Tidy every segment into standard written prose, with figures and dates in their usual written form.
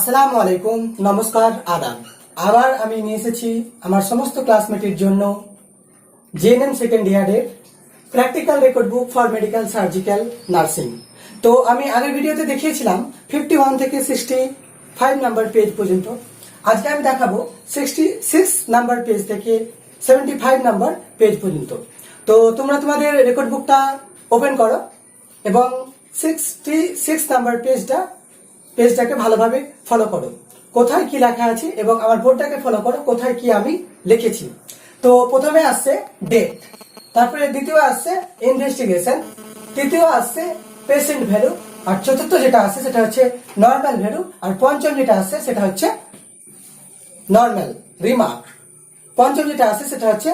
আসসালামু আলাইকুম, নমস্কার, আদাব। আবার আমি নিয়ে এসেছি আমার সমস্ত ক্লাসমেটের জন্য জেএনএম সেকেন্ড ইয়ারের practical record book for medical surgical nursing. তো আমি আগের ভিডিওতে দেখিয়েছিলাম 51 থেকে 65 নাম্বার পেজ পর্যন্ত। আজকে আমি দেখাবো 66 নাম্বার পেজ থেকে 75 নাম্বার পেজ পর্যন্ত। তো তোমরা তোমাদের রেকর্ড বুকটা ওপেন করো এবং 66 নাম্বার পেজটাকে ভালোভাবে ফলো করো, কোথায় কি লেখা আছে, এবং আমার বোর্ডটাকে ফলো করো কোথায় কি আমি লিখেছি। তো প্রথমে আসছে ডেট, তারপরে দ্বিতীয় আসছে ইনভেস্টিগেশন, তৃতীয় আসছে পেশেন্ট ভ্যালু, আর চতুর্থ যেটা আছে সেটা হচ্ছে নর্মাল ভ্যালু, আর পঞ্চম যেটা আছে সেটা হচ্ছে নর্মাল রিমার্ক। পঞ্চম যেটা আছে সেটা হচ্ছে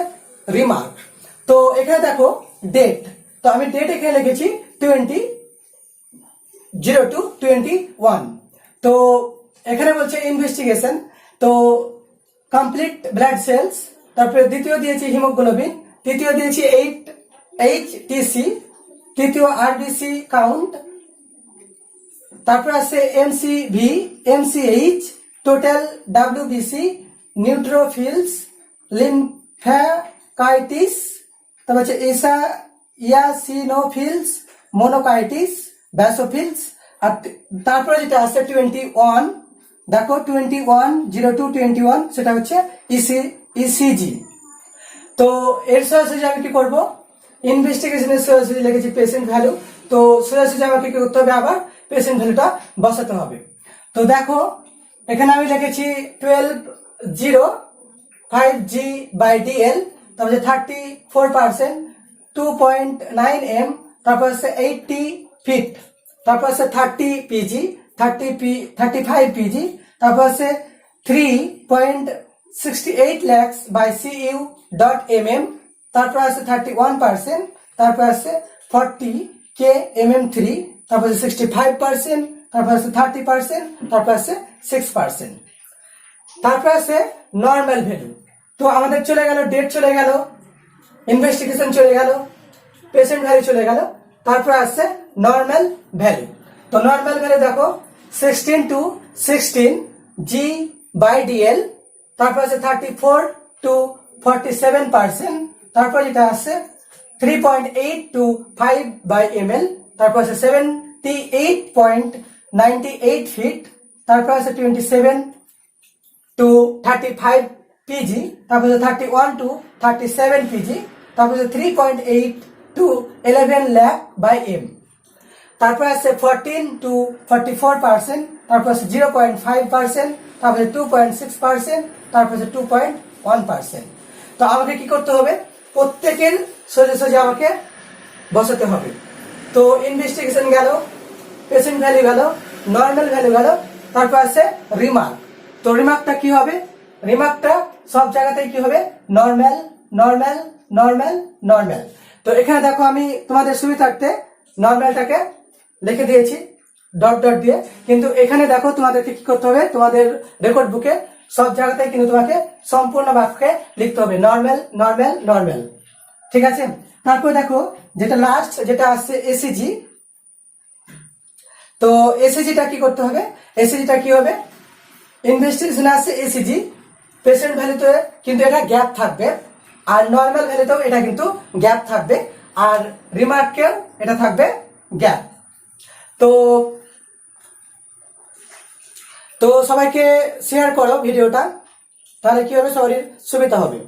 রিমার্ক। তো এখানে দেখো ডেট, তো আমি ডেট এখানে লিখেছি 20/02/21। তো এখানে বলছে ইনভেস্টিগেশন, তো কমপ্লিট ব্লাড সেলস, তারপরে দ্বিতীয় দিয়েছি হিমোগ্লোবিন, তৃতীয় দিয়েছি 8HTC, তৃতীয় RBC কাউন্ট, তারপর আছে MCV, MCH, total WBC, neutrophils, lymphocytes, তারপর হচ্ছে ইয়াসিনোফিলস, মোনোকাইটিস, ব্যাসোফিলস, আর তারপরে যেটা আছে 21, দেখো 21/02/21, সেটা হচ্ছে ECG। তো এর সরাসরি আমি কি করবো, ইনভেস্টিগেশনের সরাসরি লিখেছি পেশেন্ট ভ্যালু, তো সরাসরি আমাকে কি করতে হবে, আবার পেশেন্ট ভ্যালুটা বসাতে হবে। তো দেখো এখানে আমি লিখেছি 12/05G/DL, তারপরে 34%, 2.9 m, তারপর আছে 80 ফিট, তারপর আছে 30 PG, 35 PG, তারপর আছে 3.68 lakhs by CU.mm, তারপর আছে 31%, তারপর আছে 40 kmm3, তারপর আছে 65%, তারপর আছে 30%, তারপর আছে 6%, তারপর আছে নর্মাল ভ্যালু। তো আমাদের চলে গেল ডেট, চলে গেল ইনভেস্টিগেশন, চলে গেল পেশেন্ট ভ্যালু, চলে গেল, তারপর আসছে নর্মাল ভ্যালু। তো নর্মাল ভ্যালু দেখো 16/16 G/DL, তারপর আছে 34-47%, তারপর যেটা আছে 3.825/ml, তারপর আছে 78.98 ফিট, তারপর আছে 27-35 PG, তারপর 31-37 PG, তারপর 3.8-11 lakh/m, তারপর আছে 14-44%, তারপর আছে 0.5%, তারপর 2.6%, তারপর 2.1%। তো আমাকে কি করতে হবে, প্রত্যেকের সোজা সোজা আমাকে বসাতে হবে। তো ইনভেস্টিগেশন গেল, পেশেন্ট ভ্যালু গেল, নর্মাল ভ্যালু গেল, তারপর আছে রিমার্ক। তো রিমার্কটা কি হবে, রিমার্কটা সব জায়গাতেই কি হবে, নর্মাল নর্মাল নর্মাল নর্মাল। তো এখানে দেখো আমি তোমাদের সুবিধার্থে নর্মালটাকে লিখে দিয়েছি ডট ডট দিয়ে, কিন্তু এখানে দেখো তোমাদেরকে কি করতে হবে, তোমাদের রেকর্ড বুকে সব জায়গাতেই কিন্তু তোমাকে সম্পূর্ণ বাক্যে লিখতে হবে নর্মাল নর্মাল নর্মাল, ঠিক আছে। তারপর দেখো যেটা লাস্ট যেটা আসছে ECG। তো ECGটা কি করতে হবে, ECGটা কি হবে, ইনভেস্টিগেশন আসছে ECG, পেশেন্ট ভ্যালুতে কিন্তু এটা গ্যাপ থাকবে, আর নর্মাল ভ্যালুতেও এটা কিন্তু গ্যাপ থাকবে, আর রিমার্কেও এটা থাকবে গ্যাপ। তো সবাইকে শেয়ার করো ভিডিওটা, তাহলে কি হবে, সবারই সুবিধা হবে।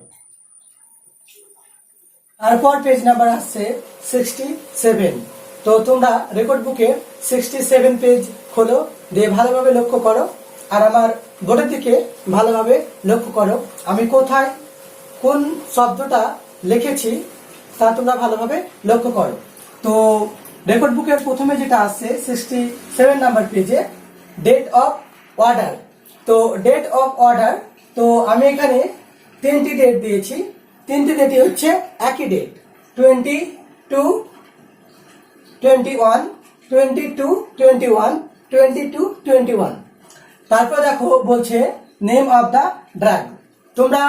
তারপর পেজ নাম্বার আসছে 67। তো তোমরা রেকর্ড বুকে 67 পেজ খোলো, দিয়ে ভালোভাবে লক্ষ্য করো, আর আমার বোর্ডের দিকে ভালোভাবে লক্ষ্য করো, আমি কোথায় কোন শব্দটা লিখেছি তা তোমরা ভালোভাবে লক্ষ্য করো। তো রেকর্ড বুকের প্রথমে যেটা আসছে 67 নাম্বার পেজে ডেট অফ অর্ডার। তো ডেট অফ অর্ডার, তো আমি এখানে 3টি ডেট দিয়েছি, 3টি ডেটই হচ্ছে একই ডেট, 22/21, 22/21, 22/21। তারপর দেখো বলছে নেম অফ দ্য ড্রাগ। তোমরা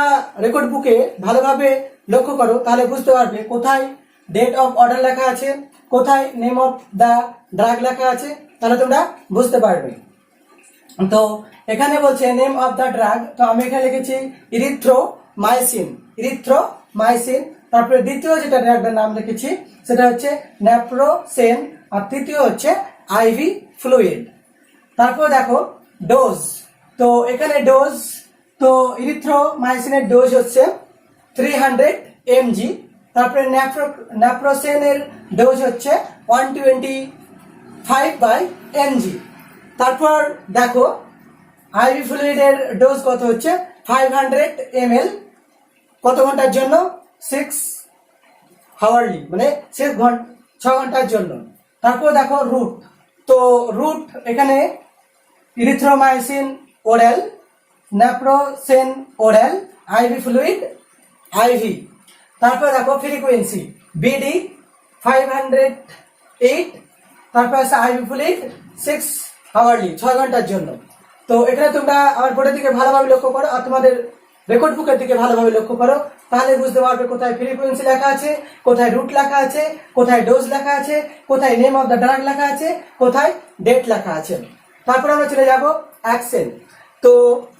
রেকর্ড বুকে ভালোভাবে লক্ষ্য করো, তাহলে বুঝতে পারবে কোথায় ডেট অফ অর্ডার লেখা আছে, কোথায় নেম অফ দ্য ড্রাগ লেখা আছে, তাহলে তোমরা বুঝতে পারবে। তো এখানে বলছে নেম অফ দ্য ড্রাগ, তো আমি এখানে লিখেছি ইরিথ্রোমাইসিন, ইরিথ্রোমাইসিন। তারপরে দ্বিতীয় যেটা ড্রাগটার নাম লিখেছি সেটা হচ্ছে নেপ্রোসেন, আর তৃতীয় হচ্ছে আইভি ফ্লুইড। তারপর দেখো ডোজ, তো এখানে ডোজ, তো ইরিথ্রোমাইসিনের ডোজ হচ্ছে 300 mg। তারপরে নেপ্রোসেনের ডোজ হচ্ছে 125/mg। তারপর দেখো আইভি ফ্লুইডের ডোজ কত হচ্ছে 500 ml, কত ঘন্টার জন্য 6 হাওয়ারলি, মানে 6 ঘন্টার জন্য। তারপর দেখো রুট, তো রুট এখানে erythromycin oral, naproxen oral, IV fluid IV. তারপর দেখো ফ্রিকোয়েন্সি বিডি 508, তারপর আছে আইভি ফ্লুইড 6 হাওয়ারলি, 6 ঘন্টার জন্য। তো এখানে তোমরা আমার বোর্ডের দিকে ভালোভাবে লক্ষ্য করো আর তোমাদের রেকর্ড বুকের দিকে ভালোভাবে লক্ষ্য করো, তাহলে বুঝতে পারবে কোথায় ফ্রিকোয়েন্সি লেখা আছে, কোথায় রুট লেখা আছে, কোথায় ডোজ লেখা আছে, কোথায় নেম অফ দ্য ড্রাগ লেখা আছে, কোথায় ডেট লেখা আছে। তারপর আমরা চলে যাব অ্যাকশন। তো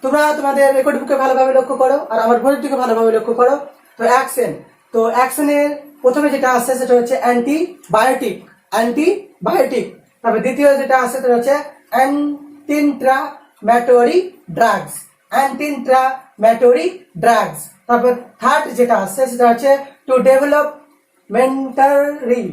তোমরা তোমাদের রেকর্ড বুকে ভালোভাবে লক্ষ্য করো আর আমার বোর্ডের দিকে ভালোভাবে লক্ষ্য করো। তো অ্যাকশন, তো অ্যাকশনের প্রথমে যেটা আসছে সেটা হচ্ছে অ্যান্টিবায়োটিক, অ্যান্টিবায়োটিক। তারপর দ্বিতীয় যেটা আসছে সেটা হচ্ছে অ্যান্টিনফ্ল্যামেটরি ড্রাগস, অ্যান্টিনফ্ল্যামেটরি ড্রাগস। তারপর থার্ড যেটা আসছে সেটা হচ্ছে to developmentary,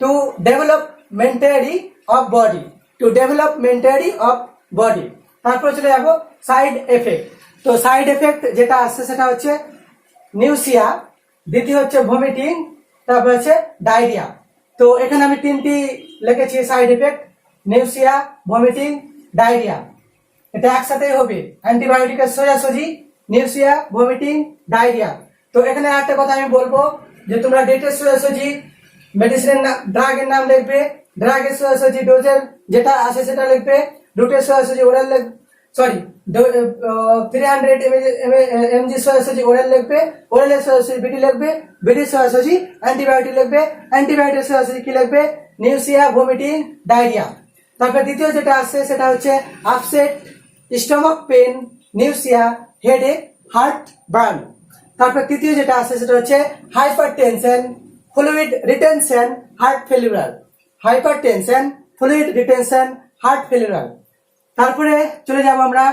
to developmentary of body, to developmentary of body. তারপর চলে যাবো সাইড এফেক্ট, তো সাইড এফেক্ট যেটা আসছে সেটা হচ্ছে নিউসিয়া, দ্বিতীয় হচ্ছে ভমিটিং, তারপর হচ্ছে ডায়রিয়া। তো এখানে আমি তিনটি লিখেছি সাইড এফেক্ট, নিউসিয়া, ভমিটিং, ডায়রিয়া। এটা একসাথেই হবে, অ্যান্টিবায়োটিকের সোজাসুজি নিউসিয়া, ভমিটিং, ডায়রিয়া। তো এখানে একটা কথা আমি বলবো যে তোমরা ডেটের সোজাসুজি মেডিসিনের ড্রাগের নাম লিখবে, ড্রাগের সোজাসুজি ডোজের যেটা আছে সেটা লিখবে, রুটের সোজাসুজি ওরাল, সরি 300 mg সোজাসুজি ওরাল লিখবে, ওরালের সোজাসুজি বিডি লিখবে, বিডির সোজাসুজি অ্যান্টিবায়োটিক লিখবে, অ্যান্টিবায়োটিক সোজাসুজি কি লিখবে, নিউসিয়া, ভমিটিং, ডায়রিয়া। তারপর দ্বিতীয় যেটা আসছে সেটা হচ্ছে upset, stomach pain, nausea, headache, heart burn. তারপর তৃতীয় যেটা আসছে সেটা হচ্ছে hypertension, fluid retention, heart failure, hypertension, fluid retention, heart failure. তারপরে চলে যাব আমরা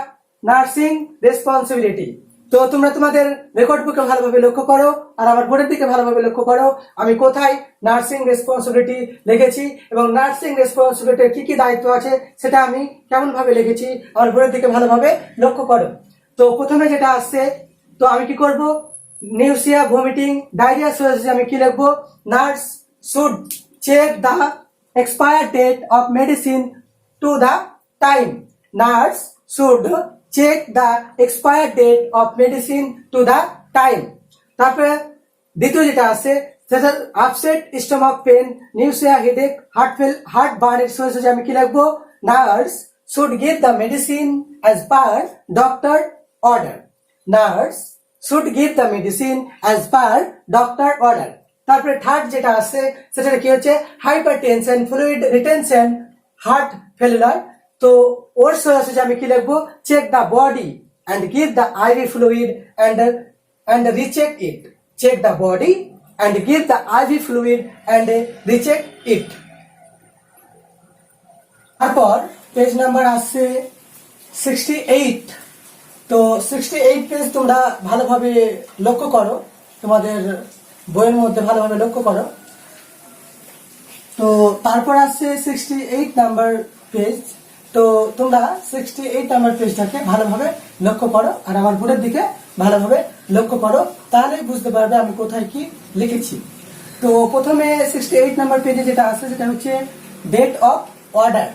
নার্সিং রেসপন্সিবিলিটি। তো তোমরা তোমাদের রেকর্ড বুকে ভালোভাবে লক্ষ্য করো আর আমার বোর্ডের দিকে ভালোভাবে লক্ষ্য করো আমি কোথায় নার্সিং রেসপন্সিবিলিটি লিখেছি এবং নার্সিং রেসপন্সিবিলিটির কি কি দায়িত্ব আছে সেটা আমি কেমন ভাবে লিখেছি আমার বোর্ডের দিকে ভালোভাবে লক্ষ্য করো। তো প্রথমে যেটা আসছে, তো আমি কি করব, নিউসিয়া, ভমিটিং, ডায়রিয়া সোজাসুজি আমি কি লিখবো, nurse should check the expire date of medicine to the time, nurse should check the expired date of medicine to the time. তারপরে দ্বিতীয় যেটা আছে সেটা upset stomach pain, nausea, headache, heart বার্নের সোজাসুজি আমি কি লিখবো, nurse should give the medicine as per doctor order, nurse should give the medicine as per doctor order. তারপরে থার্ড যেটা আছে সেটা কি হচ্ছে hypertension, fluid retention, heart failure. তো ওর সোজাসুজি আমি কি লিখবো, check the body and give the IV fluid and recheck it, check the body and give the IV fluid and recheck ইট। তারপর পেজ নাম্বার আসছে 68। তো 68 পেজ তোমরা ভালোভাবে লক্ষ্য করো, তোমাদের বইয়ের মধ্যে ভালোভাবে লক্ষ্য করো। তো তারপর আসছে 68 নাম্বার পেজ। তো তোমরা 68 নাম্বার পেজটাকে ভালোভাবে লক্ষ্য করো আর আমার বোর্ডের দিকে ভালোভাবে লক্ষ্য করো, তাহলেই বুঝতে পারবে আমি কোথায় কি লিখেছি। তো প্রথমে 68 নাম্বার পেজে যেটা আছে সেটা হচ্ছে ডেট অফ অর্ডার।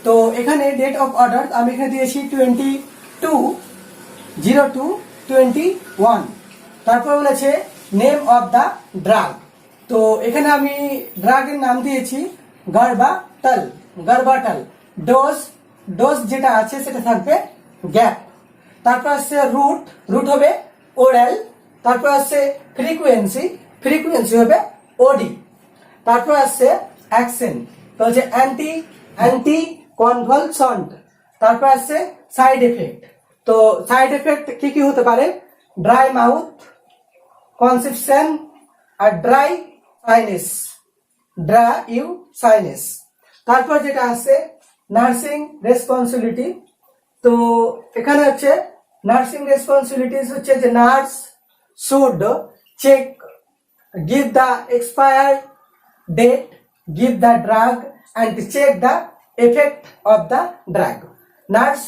তো এখানে ডেট অফ অর্ডার আমি এখানে দিয়েছি 22/02/21। তারপর বলেছে নেম অফ দ্য ড্রাগ। তো এখানে আমি ড্রাগের নাম দিয়েছি গার্বাটাল, গার্বাটাল। ডোজ যেটা আছে সেটা থাকবে গ্যাপ। তারপর আসছে রুট, রুট হবে ওরাল। তারপর আসছে ফ্রিকোয়েন্সি, ফ্রিকোয়েন্সি হবে ওডি। তারপর আসছে অ্যাকশন, তো হচ্ছে অ্যান্টি কনভালসেন্ট। তারপর আছে সাইড এফেক্ট। তো সাইড এফেক্ট কি কি হতে পারে? ড্রাই মাউথ, কনসিপশন আর ড্রাই সাইনেস। তারপর যেটা আছে নার্সিং রেসপন্সিবিলিটি। তো এখানে হচ্ছে নার্সিং রেসপন্সিবিলিটিস হচ্ছে যে nurse should check, give the expired date, give the drug and check the effect of the drug. Nurse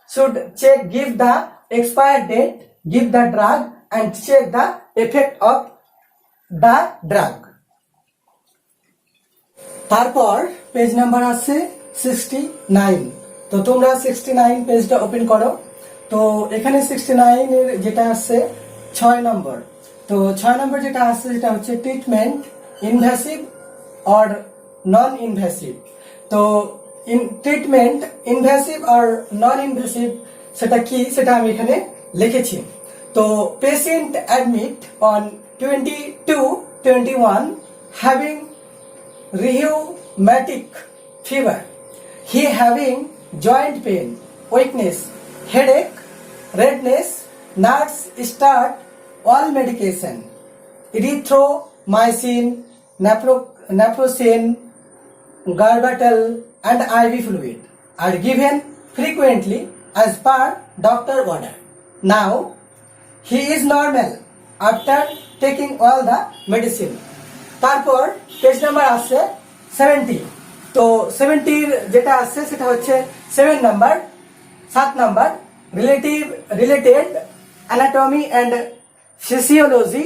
should check, give the expired date, give the drug and check the effect of the drug. তারপর page number আছে 69। তো তোমরা 69 পেজটা open করো। তো এখানে 69 এর যেটা আছে 6 নম্বর। তো 6 নম্বর যেটা আছে যেটা হচ্ছে treatment invasive or non invasive. তো ট্রিটমেন্ট ইনভ্যাসিভ আর নন ইনভ্যাসিভ সেটা কি সেটা আমি এখানে লিখেছি। তো patient admit on 22/21 having rheumatic fever, he having joint pain, weakness, headache, redness. Nurse start all medication, erythromycin, naproxen, Garbatal and IV fluid are given frequently as per doctor order. Now he is normal after taking all the medicine. তারপর page number আছে 70। তো 70 যেটা আছে সেটা হচ্ছে 7 number 7 number related anatomy and physiology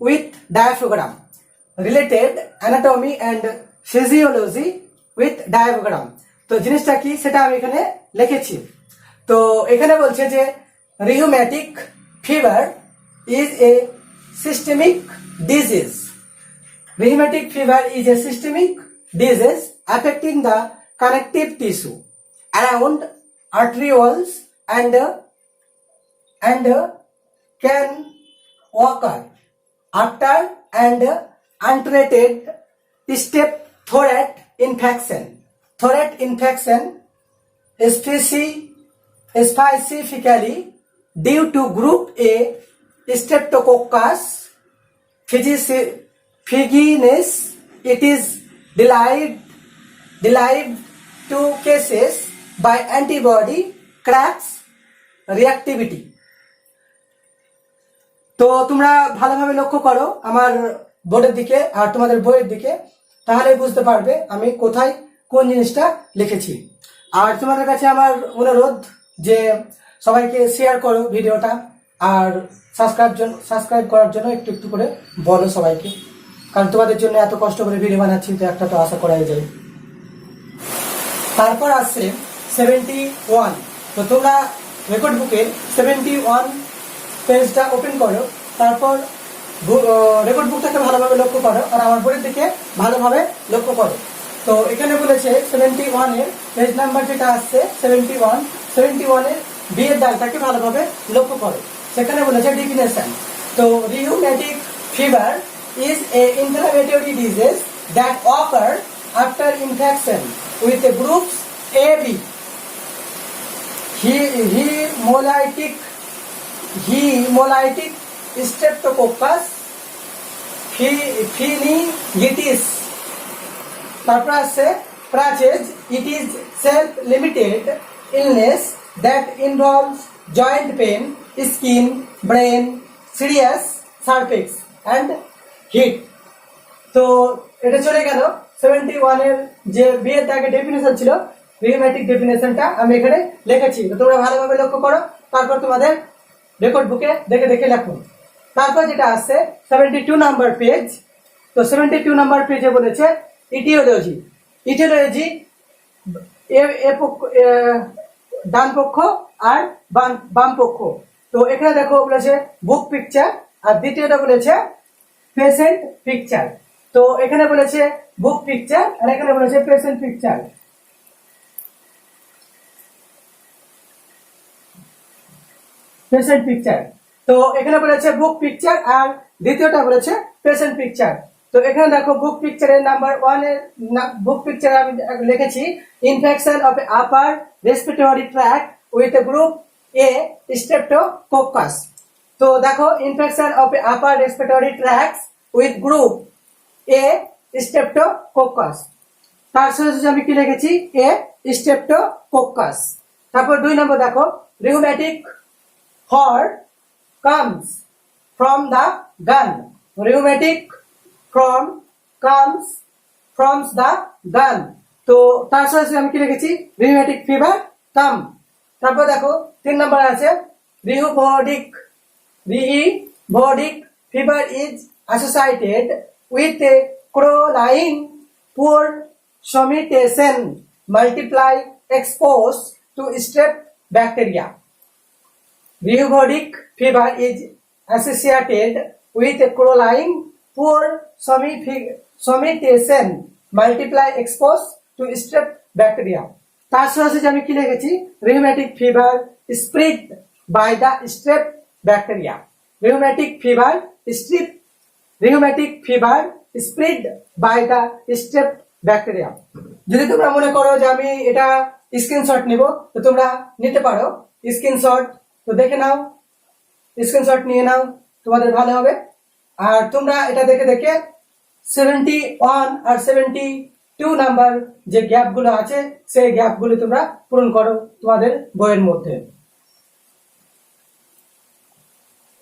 with diaphragm. Related anatomy and physiology with diaphragm. তো জিনিসটা কি সেটা আমি এখানে লিখেছি। তো এখানে বলছে যে rheumatic fever is a systemic disease. Rheumatic fever is a systemic disease affecting the connective tissue around arterioles and can occur after and untreated step thorax infection. Thorax infection specifically due to group A Streptococcus Figinis. It is derived to cases by antibody cracks reactivity. তো তোমরা ভালোভাবে লক্ষ্য করো আমার বোর্ডের দিকে আর তোমাদের বইয়ের দিকে, তাহলে বুঝতে পারবে আমি কোথায় কোন জিনিসটা লিখেছি। আর তোমাদের কাছে আমার অনুরোধ যে সবাইকে শেয়ার করো ভিডিওটা, আর সাবস্ক্রাইব করার জন্য একটু একটু করে বলো সবাইকে, কারণ তোমাদের জন্য এত কষ্ট করে ভিডিও বানাচ্ছি, তো একটা তো আশা করাই যায়। তারপর আসছে 71। তো তোমরা রেকর্ড বুকের 71 পেজটা ওপেন করো। তারপর রেকর্ড বুকটাকে ভালোভাবে লক্ষ্য করো আর আমার বইয়ের দিকে ভালোভাবে লক্ষ্য করো। তো এখানে বলেছে 71 এর পেজ নাম্বার যেটা আসছে 71 এর বি এর দাগটাকে ভালোভাবে লক্ষ্য করো। সেখানে বলেছে ডেফিনেশন। তো rheumatic fever is a inflammatory disease that occur after infection with the groups A, B. Hemolytic Streptococcus pneumonitis. তারপর আছে Praches. It is self-limited illness that involves joint pain, skin, brain, serious surface and heat. তো এটা চলে গেল 71 এর যে B এর দাগে ডেফিনেশন ছিল, রিউম্যাটিক ডেফিনেশনটা আমি এখানে লিখেছি। তো তোমরা ভালোভাবে লক্ষ্য করো, তারপর তোমাদের রেকর্ড বুকে দেখে দেখে লেখো। তারপর যেটা আছে 72 নাম্বার পেজ। তো 72 নাম্বার পেজে বলেছে ইটিওলজি। ডান পক্ষ আর বাম পক্ষ। তো এখানে দেখো বলেছে বুক পিকচার, আর দ্বিতীয়টা বলেছে পেশেন্ট পিকচার। তো এখানে বলেছে বুক পিকচার আর এখানে বলেছে পেশেন্ট পিকচার। তো এখানে বলেছে বুক পিকচার আর দ্বিতীয়টা বলেছে পেশেন্ট পিকচার। তো এখানে দেখো বুক পিকচারের নাম্বার 1 এর বুক পিকচারে আমি লিখেছি infection of upper respiratory tract with group A Streptococcus. তো দেখো infection of upper respiratory tract with group A Streptococcus. তার সাথে আমি কি লিখেছি এ স্ট্রেপ্টোকোকাস। তারপর 2 নম্বর দেখো rheumatic হর্ড comes from the gun. Rheumatic comes from the gun. তো তার সাথে আমি কি লিখেছি রিউমেটিক ফিভার কাম। তারপর দেখো 3 নম্বর আছে rheumatic fever is associated with a chronic poor sanitation multiply exposed to strep bacteria. Rheumatic fever is associated with a chronic poor sanitation multiply exposed to strep bacteria. তার সাথে আমি কি লিখেছি rheumatic fever spread by the strep bacteria. Rheumatic fever spread by the strep bacteria. যদি তোমরা মনে করো যে আমি এটা স্ক্রিনশট নিব তো তোমরা নিতে পারো স্ক্রিনশট। তো দেখে নাও, স্ক্রিনশট নিয়ে নাও, তোমাদের ভালো হবে। আর তোমরা এটা দেখে দেখে 71 আর 72 নাম্বার যে গ্যাপগুলো আছে সেই গ্যাপগুলো তোমরা পূরণ করো তোমাদের বইয়ের মধ্যে।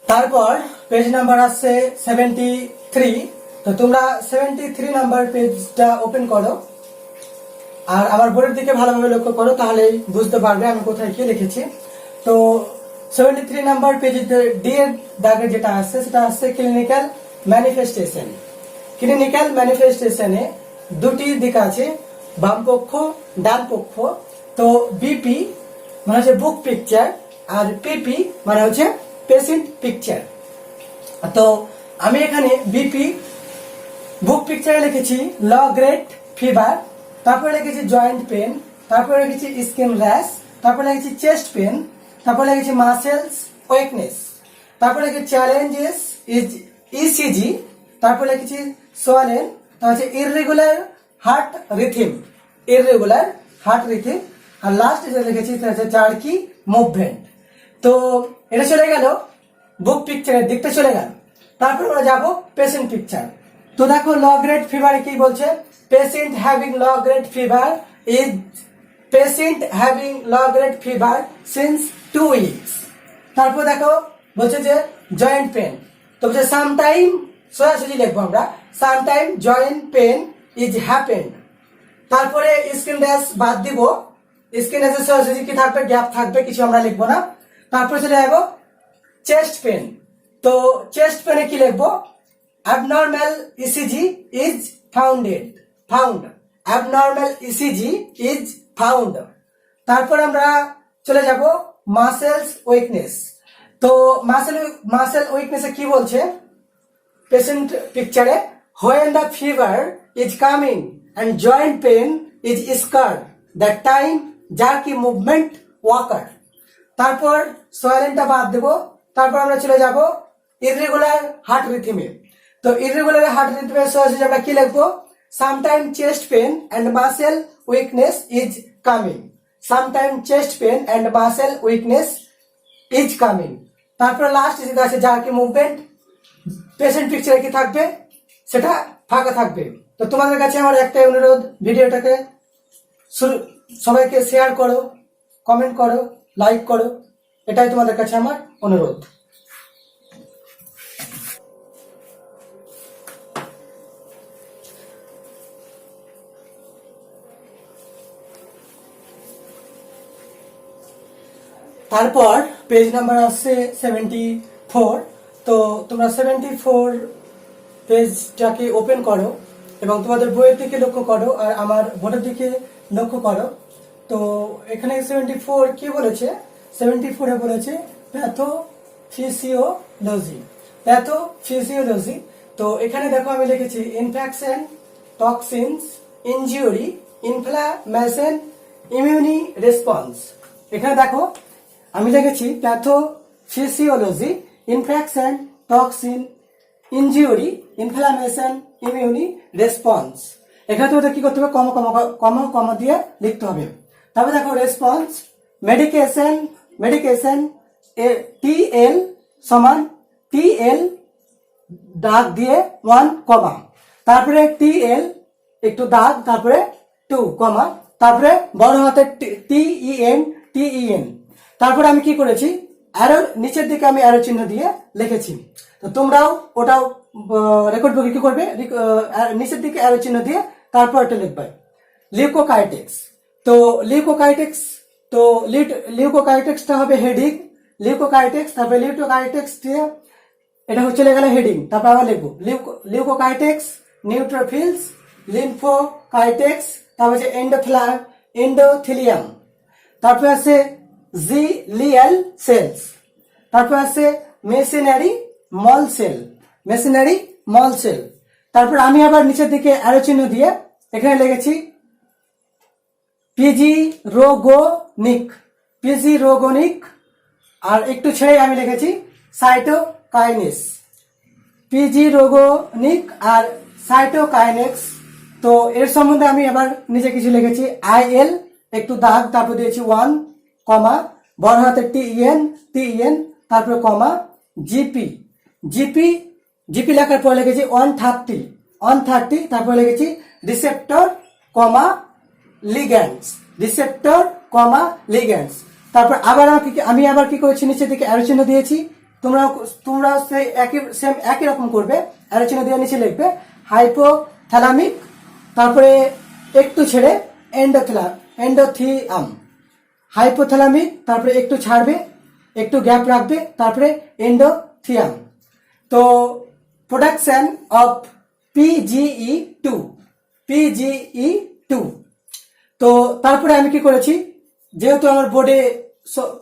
তারপর পেজ নাম্বার আছে 73। তো তোমরা 73 নাম্বার পেজটা ওপেন করো আর আমার বোর্ডের দিকে ভালোভাবে লক্ষ্য করো, তাহলে বুঝতে পারবে আমি কোথায় কি লিখেছি। তো 73 নাম্বার পেজে ডি এর দাগে যেটা আছে সেটা আছে ক্লিনিক্যাল ম্যানিফেস্টেশন। ক্লিনিক্যাল ম্যানিফেস্টেশনে দুটি দিক আছে, বাম পক্ষ ডান পক্ষ। তো বিপি মানে হচ্ছে বুক পিকচার আর পিপি মানে হচ্ছে পেশেন্ট পিকচার। তো আমি এখানে বিপি বুক পিকচারে লিখেছি লো গ্রেড ফিভার, তারপরে লিখেছি জয়েন্ট পেন, তারপরে লিখেছি স্কিন র্যাশ, তারপরে লিখেছি চেস্ট পেন, তারপরে লিখেছি মাসেলস ওয়েকনেস, তারপরে লিখেছি চ্যালেঞ্জেস ইজ ইসিজি, তারপরে লিখেছি সোয়ালেন, তারপর হচ্ছে ইররেগুলার হার্ট রিথম, ইররেগুলার হার্ট রিথম, আর লাস্ট যেটা লিখেছি সেটা হচ্ছে জার্কি মুভমেন্ট। তো এটা চলে গেল বুক পিকচারের দিকটা চলে গেল। তারপর আমরা যাবো পেশেন্ট পিকচার। তো দেখো লো গ্রেড ফিভারে কি বলছে, patient having low grade fever is since 2 weeks। তারপর দেখো বলছে যে জয়েন্ট পেন, তো বলছে সামটাইম, সোজাসুজি লিখবো আমরা sometime joint pain is happened. তারপরে স্কিন র্যাশ বাদ দিব, স্কিন র্যাশের সোজাসুজি কি থাকবে গ্যাপ থাকবে, কিছু আমরা লিখবো না। তারপরে চলে যাবো চেস্ট পেন। তো চেস্ট পেনে কি লিখবো abnormal ECG is found, abnormal ECG is found। তারপর আমরা চলে যাব মাসেলস উইকনেস। তো মাসেল উইকনেসে কি বলছে patient পিকচারে, when the fever is coming and joint pain is scarred, that time jerky movement occur। তারপর সোয়ালেনটা বাদ দেব। তারপর আমরা চলে যাব ইররেগুলার হার্ট রিথমে। তো ইররেগুলার হার্ট রিথমের সোজাসুজি আমরা কি লিখবো sometime chest pain and muscle weakness is coming, sometime chest pain and muscle weakness is coming. তারপর লাস্ট যেটা আছে জার্কি মুভমেন্ট, পেশেন্ট পিকচারে কি থাকবে সেটা ফাঁকা থাকবে। তো তোমাদের কাছে আমার একটাই অনুরোধ, ভিডিওটাকে সবাইকে শেয়ার করো, কমেন্ট করো, লাইক করো, এটাই তোমাদের কাছে আমার অনুরোধ। তারপর পেজ নাম্বার আছে 74। তো তোমরা 74 পেজটাকে ওপেন করো এবং তোমাদের বইয়ের দিকে লক্ষ্য করো আর আমার বোর্ডের দিকে লক্ষ্য করো। তো এখানে 74 কি বলেছে, 74 বলেছে প্যাথোফিজিওলজি। তো এখানে দেখো আমি লিখেছি infection, toxins, injury, inflammation, ইমিউনি response. এখানে দেখো আমি লিখেছি pathophysiology, infection, toxin, injury, inflammation, ইমিউনি response. এখানে তোমাদের কি করতে হবে, কমা কমা কমা কমা দিয়ে লিখতে হবে। তারপরে দেখো রেসপন্স, মেডিকেশন, মেডিকেশন টিএল সমান টিএল দাগ দিয়ে 1 কমা, তারপরে টিএল একটু দাগ, তারপরে 2 কমা, তারপরে বড় হাতের টিইএন টিইএন। তারপরে আমি কি করেছি, অ্যারো নিচের দিকে আমি অ্যারো চিহ্ন দিয়ে লিখেছি। তো তোমরাও ওটাও রেকর্ড বুকে কি করবে, নিচের দিকে অ্যারো চিহ্ন দিয়ে তারপর এটা লিখবে। লিউকোকাইটিক্স, তো লিউকোকাইটিক্স, তো লিউকোকাইটিক্সটা হবে হেডিং, লিউকোকাইটিক্স, তারপরে লিউকোকাইটিক্স দিয়ে এটা হচ্ছে চলে গেল হেডিং। তারপর আবার লিখবো লিউকোকাইটিক্স, নিউট্রোফিলস, লিম্ফোকাইটিক্স, তারপর হচ্ছে এন্ডোথেলিয়াম, তারপর আছে জিলিয়াল সেলস, তারপর আছে মেসেনারি মল সেল, মেসেনারি মল সেল। তারপর আমি আবার নিচের দিকে অ্যারো চিহ্ন দিয়ে এখানে লিখেছি পিজি রোগোনিক, পিজি রোগোনিক, আর একটু ছেড়ে আমি লিখেছি সাইটোকাইনেস, পিজি রোগোনিক আর সাইটোকাইনেক্স। তো এর সম্বন্ধে আমি আবার নিজে কিছু লিখেছি, আইএল একটু দাগ, তারপর দিয়েছি 1 কমা, বড় হাতের টিইএন টিইএন, তারপরে কমা, জিপি জিপি জিপি লেখার পর লিখেছি 130, তারপর লিখেছি রিসেপ্টর কমা লিগ্যান্ডস, রিসেপ্টর কমা লিগ্যান্ডস। তারপর আবার আমি আবার কি করেছি, নিচের দিকে অ্যারো চিহ্ন দিয়েছি। তোমরা সেই একই রকম করবে, অ্যারো চিহ্ন দিয়ে নিচে লিখবে হাইপোথ্যালামিক, তারপরে একটু ছেড়ে এন্ডোথিয়াম, হাইপোথ্যালামিক, তারপরে একটু ছাড়বে, একটু গ্যাপ রাখবে, তারপরে এন্ডোথিয়াম। তো প্রোডাকশন অফ পিজিই2, পিজিই2। তো তারপরে আমি কি করেছি, যেহেতু আমার বোর্ডে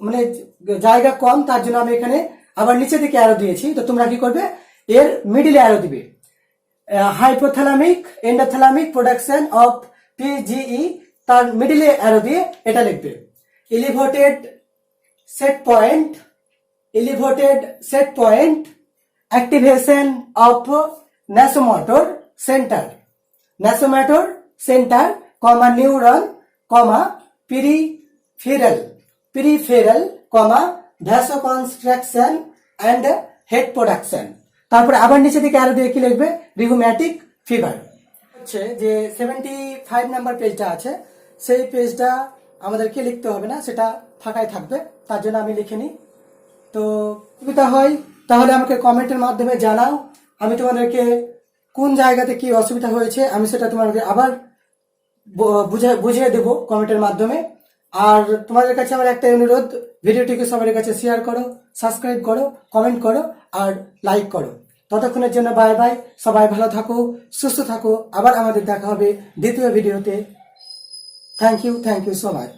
মানে জায়গা কম, তার জন্য আমি এখানে আবার নিচে দিকে অ্যারো দিয়েছি। তো তোমরা কি করবে, এর মিডিলে অ্যারো দিবে, hypothalamic endothalamic production of PGE, তার মিডিলে অ্যারো দিয়ে এটা লিখবে। Elevated set point, elevated set point, activation of vasomotor centre, vasomotor centre comma neuron comma peripheral comma vasoconstriction and heat production. তারপরে আবার নিচে দিকে আরো দিয়ে কি লিখবে, রিউম্যাটিক ফিভার। হচ্ছে যে 75 নাম্বার পেজটা আছে, সেই পেজটা আমাদেরকে লিখতে হবে না, সেটা ফাঁকায় থাকবে, তার জন্য আমি লিখিনি। তো সুবিধা হয় তাহলে আমাকে কমেন্টের মাধ্যমে জানাও, আমি তোমাদেরকে কোন জায়গাতে কি অসুবিধা হয়েছে আমি সেটা তোমাদেরকে আবার বুঝিয়ে দেবো কমেন্টের মাধ্যমে। আর তোমাদের কাছে আমার একটা অনুরোধ, ভিডিওটিকে সবার কাছে শেয়ার করো, সাবস্ক্রাইব করো, কমেন্ট করো আর লাইক করো। ততক্ষণের জন্য বাই বাই, সবাই ভালো থাকো, সুস্থ থাকো, আবার আমাদের দেখা হবে দ্বিতীয় ভিডিওতে। Thank you so much.